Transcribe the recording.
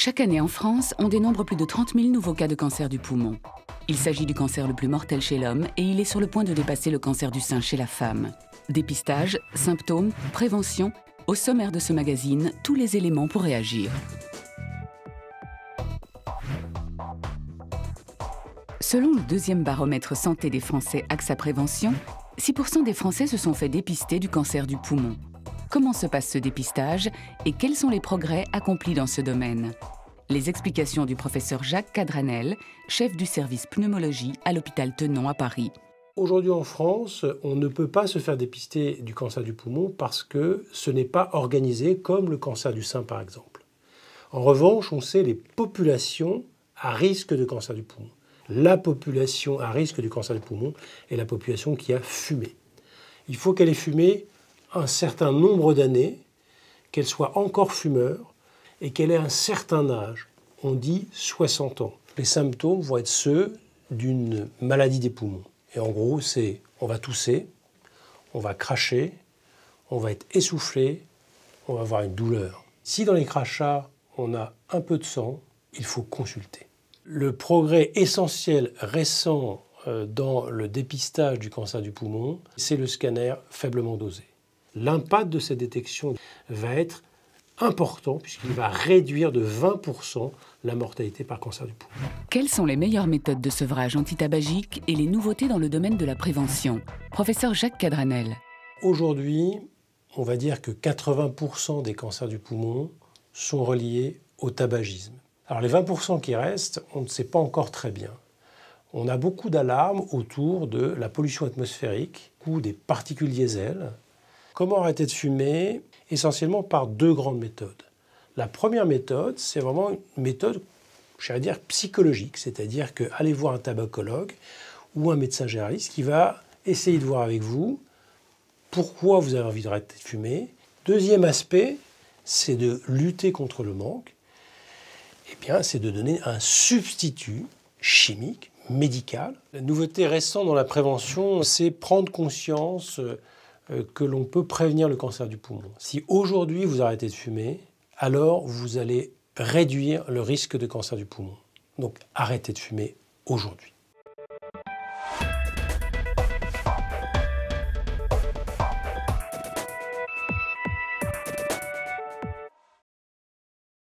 Chaque année en France, on dénombre plus de 30 000 nouveaux cas de cancer du poumon. Il s'agit du cancer le plus mortel chez l'homme et il est sur le point de dépasser le cancer du sein chez la femme. Dépistage, symptômes, prévention, au sommaire de ce magazine, tous les éléments pour réagir. Selon le deuxième baromètre santé des Français AXA Prévention, 6% des Français se sont fait dépister du cancer du poumon. Comment se passe ce dépistage et quels sont les progrès accomplis dans ce domaine? Les explications du professeur Jacques Cadranel, chef du service pneumologie à l'hôpital Tenon à Paris. Aujourd'hui en France, on ne peut pas se faire dépister du cancer du poumon parce que ce n'est pas organisé comme le cancer du sein par exemple. En revanche, on sait les populations à risque de cancer du poumon. La population à risque du cancer du poumon est la population qui a fumé. Il faut qu'elle ait fumé un certain nombre d'années, qu'elle soit encore fumeur et qu'elle ait un certain âge. On dit 60 ans. Les symptômes vont être ceux d'une maladie des poumons. Et en gros, c'est on va tousser, on va cracher, on va être essoufflé, on va avoir une douleur. Si dans les crachats, on a un peu de sang, il faut consulter. Le progrès essentiel récent dans le dépistage du cancer du poumon, c'est le scanner faiblement dosé. L'impact de cette détection va être important puisqu'il va réduire de 20% la mortalité par cancer du poumon. Quelles sont les meilleures méthodes de sevrage antitabagique et les nouveautés dans le domaine de la prévention? Professeur Jacques Cadranel. Aujourd'hui, on va dire que 80% des cancers du poumon sont reliés au tabagisme. Alors les 20% qui restent, on ne sait pas encore très bien. On a beaucoup d'alarmes autour de la pollution atmosphérique ou des particules diesel. Comment arrêter de fumer? Essentiellement par deux grandes méthodes. La première méthode, c'est vraiment une méthode, j'allais dire, psychologique, c'est-à-dire qu'allez voir un tabacologue ou un médecin généraliste qui va essayer de voir avec vous pourquoi vous avez envie d'arrêter de fumer. Deuxième aspect, c'est de lutter contre le manque. Eh bien, c'est de donner un substitut chimique, médical. La nouveauté récente dans la prévention, c'est prendre conscience que l'on peut prévenir le cancer du poumon. Si aujourd'hui vous arrêtez de fumer, alors vous allez réduire le risque de cancer du poumon. Donc arrêtez de fumer aujourd'hui.